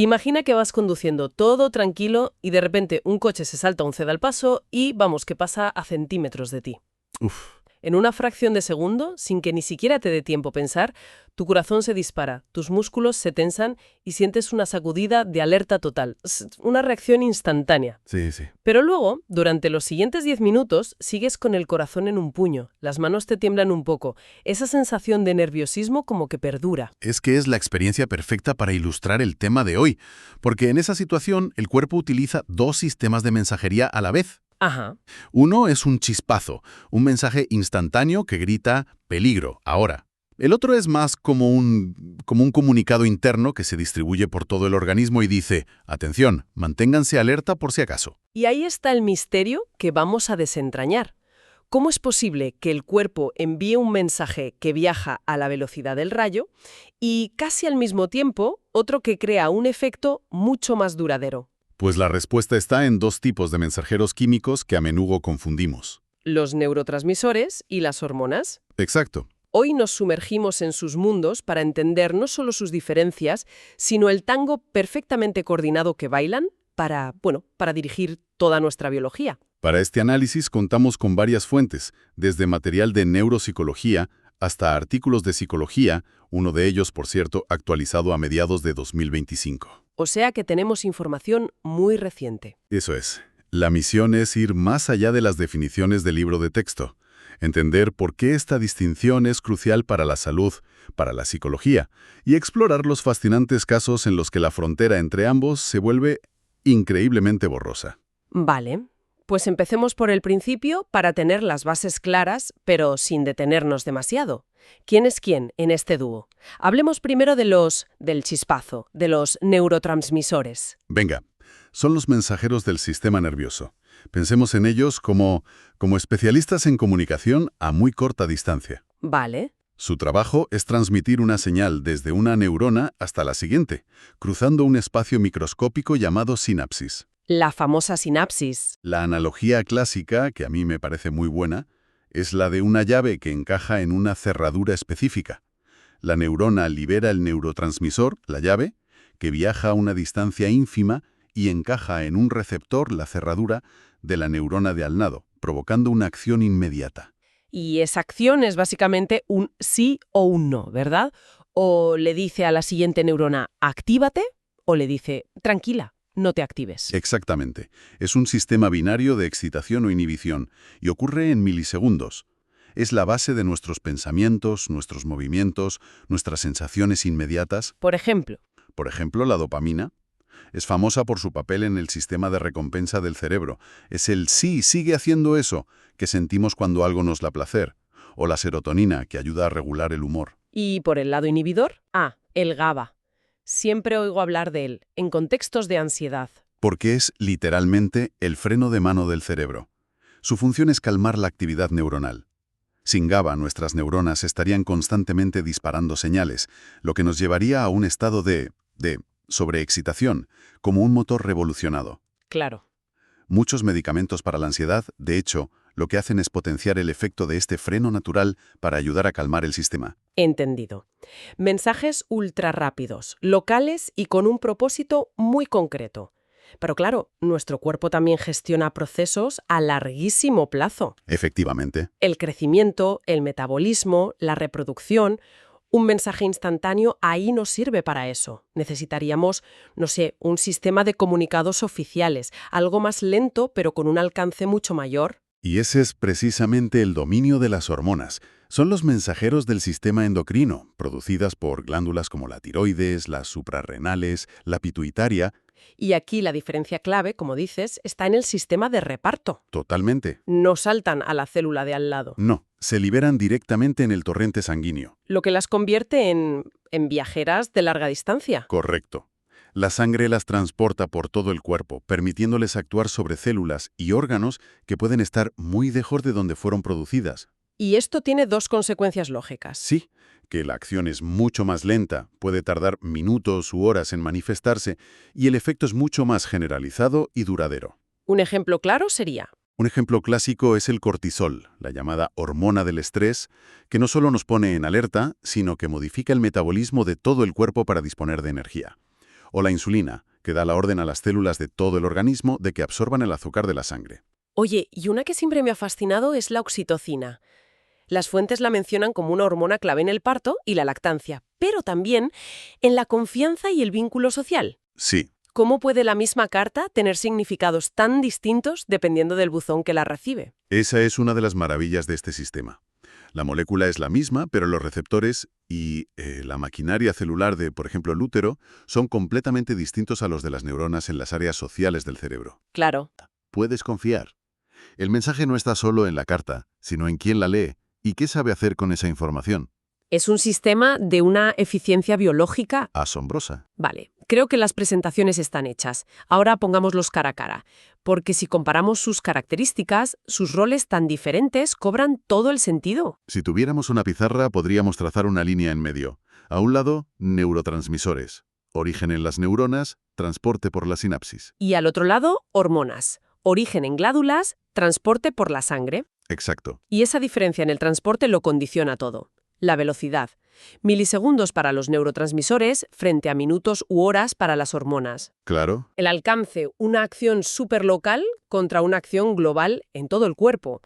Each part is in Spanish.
Imagina que vas conduciendo todo tranquilo y de repente un coche se salta un ceda al paso y vamos, que pasa a centímetros de ti. Uf, En una fracción de segundo, sin que ni siquiera te dé tiempo a pensar, tu corazón se dispara, tus músculos se tensan y sientes una sacudida de alerta total. Es una reacción instantánea. sí, sí. Pero luego, durante los siguientes 10 minutos, sigues con el corazón en un puño, las manos te tiemblan un poco, esa sensación de nerviosismo como que perdura. Es que es la experiencia perfecta para ilustrar el tema de hoy, porque en esa situación el cuerpo utiliza dos sistemas de mensajería a la vez. Ajá. Uno es un chispazo, un mensaje instantáneo que grita «peligro, ahora». El otro es más como un comunicado interno que se distribuye por todo el organismo y dice «atención, manténganse alerta por si acaso». Y ahí está el misterio que vamos a desentrañar. ¿Cómo es posible que el cuerpo envíe un mensaje que viaja a la velocidad del rayo y casi al mismo tiempo otro que crea un efecto mucho más duradero? Pues la respuesta está en dos tipos de mensajeros químicos que a menudo confundimos. Los neurotransmisores y las hormonas. Exacto. Hoy nos sumergimos en sus mundos para entender no solo sus diferencias, sino el tango perfectamente coordinado que bailan para dirigir toda nuestra biología. Para este análisis contamos con varias fuentes, desde material de neuropsicología hasta artículos de psicología, uno de ellos, por cierto, actualizado a mediados de 2025. O sea que tenemos información muy reciente. Eso es. La misión es ir más allá de las definiciones del libro de texto, entender por qué esta distinción es crucial para la salud, para la psicología, y explorar los fascinantes casos en los que la frontera entre ambos se vuelve increíblemente borrosa. Vale, pues empecemos por el principio para tener las bases claras, pero sin detenernos demasiado. ¿Quién es quién en este dúo? Hablemos primero del chispazo, de los neurotransmisores. Venga, son los mensajeros del sistema nervioso. Pensemos en ellos como especialistas en comunicación a muy corta distancia. Vale. Su trabajo es transmitir una señal desde una neurona hasta la siguiente, cruzando un espacio microscópico llamado sinapsis. La famosa sinapsis. La analogía clásica, que a mí me parece muy buena, es la de una llave que encaja en una cerradura específica. La neurona libera el neurotransmisor, la llave, que viaja a una distancia ínfima y encaja en un receptor, la cerradura, de la neurona de al lado, provocando una acción inmediata. Y esa acción es básicamente un sí o un no, ¿verdad? O le dice a la siguiente neurona, actívate, o le dice, tranquila, no te actives. Exactamente. Es un sistema binario de excitación o inhibición y ocurre en milisegundos. Es la base de nuestros pensamientos, nuestros movimientos, nuestras sensaciones inmediatas. Por ejemplo, Por ejemplo, la dopamina. Es famosa por su papel en el sistema de recompensa del cerebro. Es el sí, sigue haciendo eso, que sentimos cuando algo nos da placer. O la serotonina, que ayuda a regular el humor. y por el lado inhibidor, el GABA. Siempre oigo hablar de él, en contextos de ansiedad. Porque es, literalmente, el freno de mano del cerebro. Su función es calmar la actividad neuronal. Sin GABA, nuestras neuronas estarían constantemente disparando señales, lo que nos llevaría a un estado de sobreexcitación, como un motor revolucionado. Claro. Muchos medicamentos para la ansiedad, de hecho, lo que hacen es potenciar el efecto de este freno natural para ayudar a calmar el sistema. Entendido. Mensajes ultra rápidos, locales y con un propósito muy concreto. Pero claro, nuestro cuerpo también gestiona procesos a larguísimo plazo. Efectivamente. El crecimiento, el metabolismo, la reproducción. Un mensaje instantáneo ahí no sirve para eso. Necesitaríamos, no sé, un sistema de comunicados oficiales, algo más lento pero con un alcance mucho mayor. Y ese es precisamente el dominio de las hormonas. Son los mensajeros del sistema endocrino, producidas por glándulas como la tiroides, las suprarrenales, la pituitaria. Y aquí la diferencia clave, como dices, está en el sistema de reparto. Totalmente. No saltan a la célula de al lado, No, se liberan directamente en el torrente sanguíneo. lo que las convierte en viajeras de larga distancia. Correcto. La sangre las transporta por todo el cuerpo, permitiéndoles actuar sobre células y órganos que pueden estar muy lejos de donde fueron producidas. Y esto tiene dos consecuencias lógicas. Sí, que la acción es mucho más lenta, puede tardar minutos u horas en manifestarse, y el efecto es mucho más generalizado y duradero. Un ejemplo claro sería, Un ejemplo clásico es el cortisol, la llamada hormona del estrés, que no solo nos pone en alerta, sino que modifica el metabolismo de todo el cuerpo para disponer de energía. O la insulina, que da la orden a las células de todo el organismo de que absorban el azúcar de la sangre. Oye, y una que siempre me ha fascinado es la oxitocina. Las fuentes la mencionan como una hormona clave en el parto y la lactancia, pero también en la confianza y el vínculo social. Sí, ¿Cómo puede la misma carta tener significados tan distintos dependiendo del buzón que la recibe? esa es una de las maravillas de este sistema. La molécula es la misma, pero los receptores y la maquinaria celular de, por ejemplo, el útero, son completamente distintos a los de las neuronas en las áreas sociales del cerebro. Claro. Puedes confiar. El mensaje no está solo en la carta, sino en quién la lee y qué sabe hacer con esa información. Es un sistema de una eficiencia biológica. Asombrosa. Vale, creo que las presentaciones están hechas. Ahora pongámoslos cara a cara, porque si comparamos sus características, sus roles tan diferentes cobran todo el sentido. Si tuviéramos una pizarra, podríamos trazar una línea en medio. A un lado, neurotransmisores. Origen en las neuronas, transporte por la sinapsis. Y al otro lado, hormonas. Origen en glándulas, transporte por la sangre. Exacto. Y esa diferencia en el transporte lo condiciona todo. La velocidad. Milisegundos para los neurotransmisores frente a minutos u horas para las hormonas. Claro. El alcance, una acción superlocal contra una acción global en todo el cuerpo.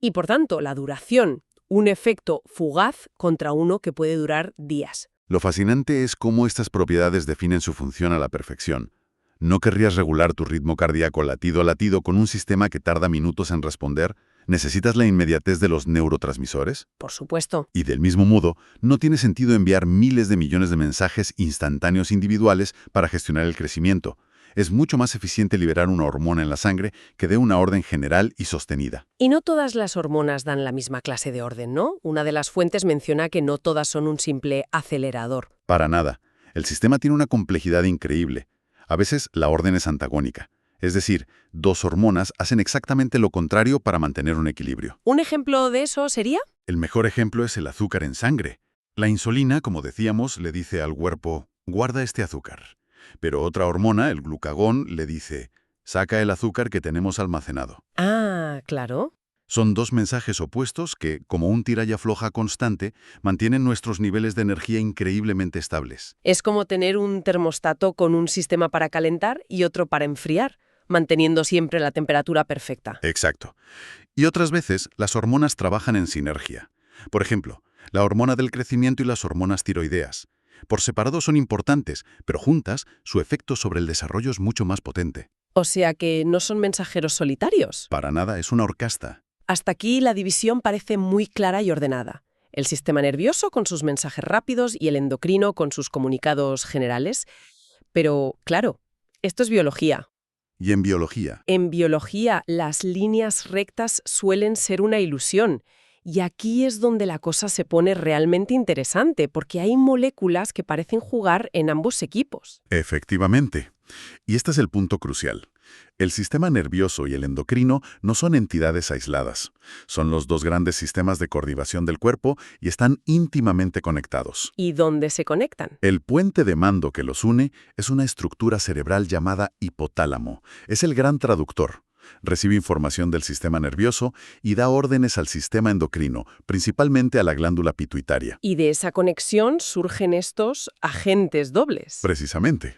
Y por tanto, la duración, un efecto fugaz contra uno que puede durar días. Lo fascinante es cómo estas propiedades definen su función a la perfección. ¿No querrías regular tu ritmo cardíaco latido a latido con un sistema que tarda minutos en responder? ¿Necesitas la inmediatez de los neurotransmisores? Por supuesto. Y del mismo modo, no tiene sentido enviar miles de millones de mensajes instantáneos individuales para gestionar el crecimiento. Es mucho más eficiente liberar una hormona en la sangre que dé una orden general y sostenida. Y no todas las hormonas dan la misma clase de orden, ¿no? Una de las fuentes menciona que no todas son un simple acelerador. Para nada. El sistema tiene una complejidad increíble. A veces la orden es antagónica. Es decir, dos hormonas hacen exactamente lo contrario para mantener un equilibrio. ¿Un ejemplo de eso sería? El mejor ejemplo es el azúcar en sangre. La insulina, como decíamos, le dice al cuerpo, guarda este azúcar. Pero otra hormona, el glucagón, le dice, saca el azúcar que tenemos almacenado. Ah, claro. Son dos mensajes opuestos que, como un tira y afloja constante, mantienen nuestros niveles de energía increíblemente estables. Es como tener un termostato con un sistema para calentar y otro para enfriar, manteniendo siempre la temperatura perfecta. Exacto. Y otras veces, las hormonas trabajan en sinergia. Por ejemplo, la hormona del crecimiento y las hormonas tiroideas. Por separado son importantes, pero juntas, su efecto sobre el desarrollo es mucho más potente. O sea que no son mensajeros solitarios. Para nada, es una orquesta. Hasta aquí la división parece muy clara y ordenada. El sistema nervioso con sus mensajes rápidos y el endocrino con sus comunicados generales. Pero, claro, esto es biología. Y en biología, En biología, las líneas rectas suelen ser una ilusión. Y aquí es donde la cosa se pone realmente interesante, porque hay moléculas que parecen jugar en ambos equipos. efectivamente. Y este es el punto crucial. El sistema nervioso y el endocrino no son entidades aisladas. Son los dos grandes sistemas de coordinación del cuerpo y están íntimamente conectados. ¿Y dónde se conectan? El puente de mando que los une es una estructura cerebral llamada hipotálamo. Es el gran traductor. Recibe información del sistema nervioso y da órdenes al sistema endocrino, principalmente a la glándula pituitaria. Y de esa conexión surgen estos agentes dobles. Precisamente.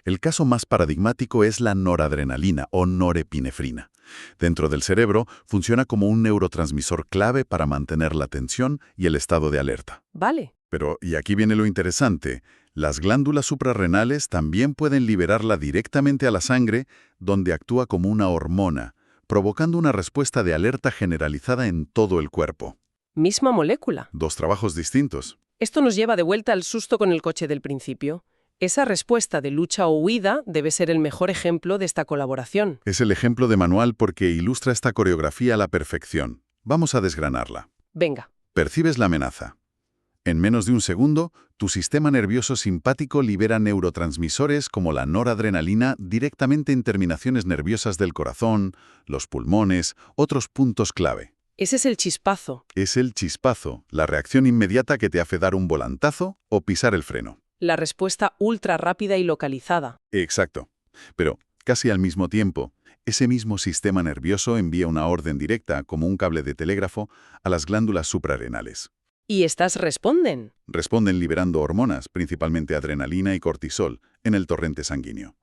El caso más paradigmático es la noradrenalina o norepinefrina. Dentro del cerebro, funciona como un neurotransmisor clave para mantener la tensión y el estado de alerta. Vale. Pero, y aquí viene lo interesante, las glándulas suprarrenales también pueden liberarla directamente a la sangre, donde actúa como una hormona, provocando una respuesta de alerta generalizada en todo el cuerpo. Misma molécula. Dos trabajos distintos. Esto nos lleva de vuelta al susto con el coche del principio. Esa respuesta de lucha o huida debe ser el mejor ejemplo de esta colaboración. Es el ejemplo de manual porque ilustra esta coreografía a la perfección. Vamos a desgranarla. Venga. Percibes la amenaza. En menos de un segundo, tu sistema nervioso simpático libera neurotransmisores como la noradrenalina directamente en terminaciones nerviosas del corazón, los pulmones, otros puntos clave. Ese es el chispazo. Es el chispazo, la reacción inmediata que te hace dar un volantazo o pisar el freno. La respuesta ultra rápida y localizada. Exacto. Pero, casi al mismo tiempo, ese mismo sistema nervioso envía una orden directa, como un cable de telégrafo, a las glándulas suprarrenales. ¿Y estas responden? Responden liberando hormonas, principalmente adrenalina y cortisol, en el torrente sanguíneo.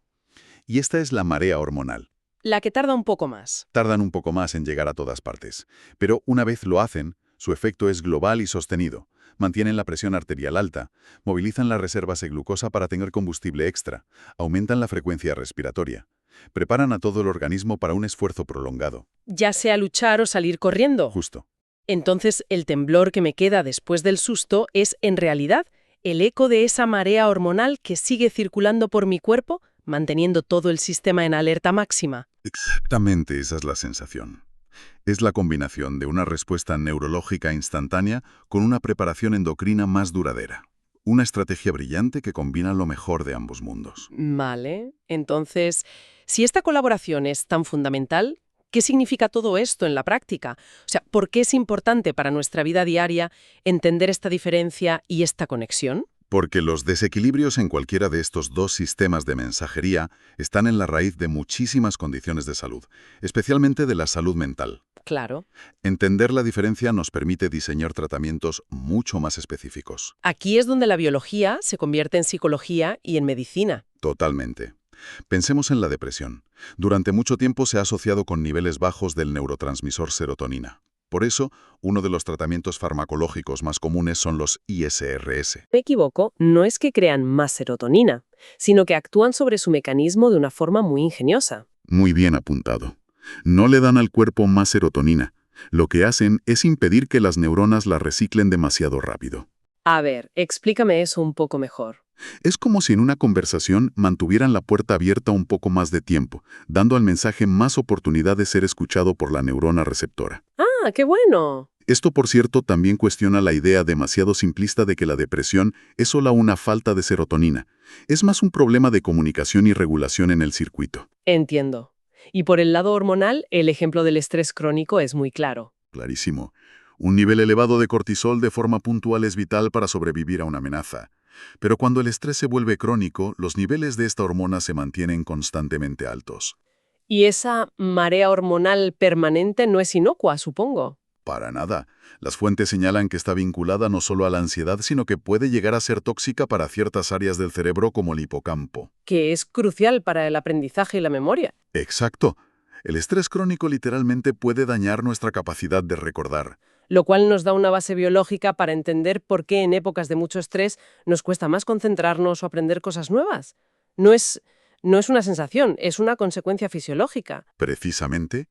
Y esta es la marea hormonal. La que tarda un poco más. Tardan un poco más en llegar a todas partes, pero una vez lo hacen, su efecto es global y sostenido. Mantienen la presión arterial alta, movilizan las reservas de glucosa para tener combustible extra, aumentan la frecuencia respiratoria, preparan a todo el organismo para un esfuerzo prolongado. Ya sea luchar o salir corriendo. Justo. Entonces, el temblor que me queda después del susto es, en realidad, el eco de esa marea hormonal que sigue circulando por mi cuerpo, manteniendo todo el sistema en alerta máxima. Exactamente esa es la sensación. Es la combinación de una respuesta neurológica instantánea con una preparación endocrina más duradera. Una estrategia brillante que combina lo mejor de ambos mundos. Vale. Entonces, si esta colaboración es tan fundamental, ¿qué significa todo esto en la práctica? O sea, ¿por qué es importante para nuestra vida diaria entender esta diferencia y esta conexión? Porque los desequilibrios en cualquiera de estos dos sistemas de mensajería están en la raíz de muchísimas condiciones de salud, especialmente de la salud mental. Claro. Entender la diferencia nos permite diseñar tratamientos mucho más específicos. Aquí es donde la biología se convierte en psicología y en medicina. Totalmente. Pensemos en la depresión. Durante mucho tiempo se ha asociado con niveles bajos del neurotransmisor serotonina. Por eso, uno de los tratamientos farmacológicos más comunes son los ISRS. Me equivoco, no es que crean más serotonina, sino que actúan sobre su mecanismo de una forma muy ingeniosa. Muy bien apuntado. No le dan al cuerpo más serotonina. Lo que hacen es impedir que las neuronas la reciclen demasiado rápido. A ver, explícame eso un poco mejor. Es como si en una conversación mantuvieran la puerta abierta un poco más de tiempo, dando al mensaje más oportunidad de ser escuchado por la neurona receptora. ¡Ah, qué bueno! Esto, por cierto, también cuestiona la idea demasiado simplista de que la depresión es solo una falta de serotonina. Es más un problema de comunicación y regulación en el circuito. Entiendo. Y por el lado hormonal, el ejemplo del estrés crónico es muy claro. Clarísimo. Un nivel elevado de cortisol de forma puntual es vital para sobrevivir a una amenaza. Pero cuando el estrés se vuelve crónico, los niveles de esta hormona se mantienen constantemente altos. Y esa marea hormonal permanente no es inocua, supongo. Para nada. Las fuentes señalan que está vinculada no solo a la ansiedad, sino que puede llegar a ser tóxica para ciertas áreas del cerebro como el hipocampo. Que es crucial para el aprendizaje y la memoria. Exacto. El estrés crónico literalmente puede dañar nuestra capacidad de recordar. Lo cual nos da una base biológica para entender por qué en épocas de mucho estrés nos cuesta más concentrarnos o aprender cosas nuevas. No es una sensación, es una consecuencia fisiológica. Precisamente.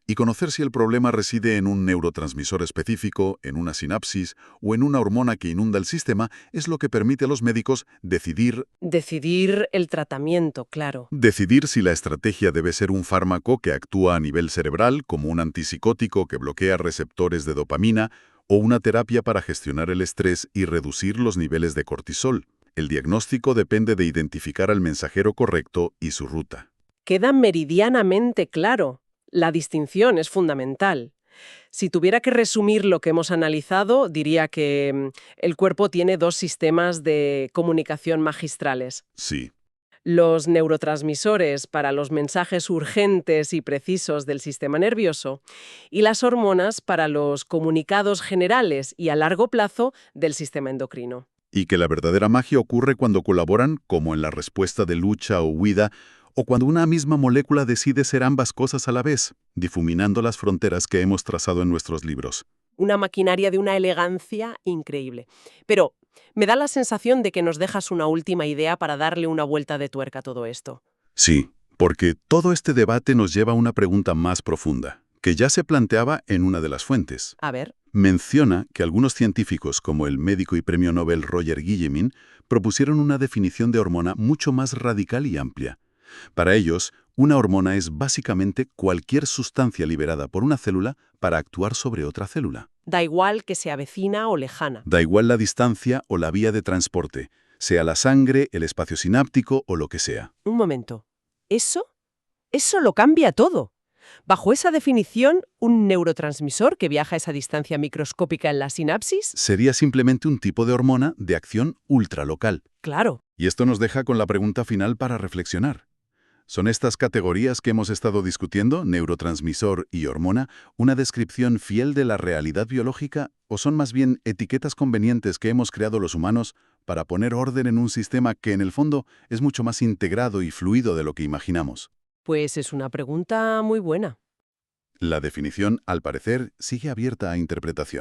Y conocer si el problema reside en un neurotransmisor específico, en una sinapsis o en una hormona que inunda el sistema es lo que permite a los médicos decidir El tratamiento, claro. si la estrategia debe ser un fármaco que actúa a nivel cerebral, como un antipsicótico que bloquea receptores de dopamina, o una terapia para gestionar el estrés y reducir los niveles de cortisol. El diagnóstico depende de identificar al mensajero correcto y su ruta. Queda meridianamente claro. La distinción es fundamental. Si tuviera que resumir lo que hemos analizado, diría que el cuerpo tiene dos sistemas de comunicación magistrales. Sí. Los neurotransmisores para los mensajes urgentes y precisos del sistema nervioso y las hormonas para los comunicados generales y a largo plazo del sistema endocrino. Y que la verdadera magia ocurre cuando colaboran, como en la respuesta de lucha o huida, o cuando una misma molécula decide ser ambas cosas a la vez, difuminando las fronteras que hemos trazado en nuestros libros. Una maquinaria de una elegancia increíble. Pero me da la sensación de que nos dejas una última idea para darle una vuelta de tuerca a todo esto. Sí, porque todo este debate nos lleva a una pregunta más profunda, que ya se planteaba en una de las fuentes. A ver. Menciona que algunos científicos, como el médico y premio Nobel Roger Guillemin, propusieron una definición de hormona mucho más radical y amplia. Para ellos, una hormona es básicamente cualquier sustancia liberada por una célula para actuar sobre otra célula. Da igual que sea vecina o lejana. Da igual la distancia o la vía de transporte, sea la sangre, el espacio sináptico o lo que sea. Un momento. ¿Eso lo cambia todo? Bajo esa definición, ¿un neurotransmisor que viaja a esa distancia microscópica en la sinapsis? Sería simplemente un tipo de hormona de acción ultralocal. Claro. Y esto nos deja con la pregunta final para reflexionar. ¿Son estas categorías que hemos estado discutiendo, neurotransmisor y hormona, una descripción fiel de la realidad biológica o son más bien etiquetas convenientes que hemos creado los humanos para poner orden en un sistema que en el fondo es mucho más integrado y fluido de lo que imaginamos? Pues es una pregunta muy buena. La definición, al parecer, sigue abierta a interpretación.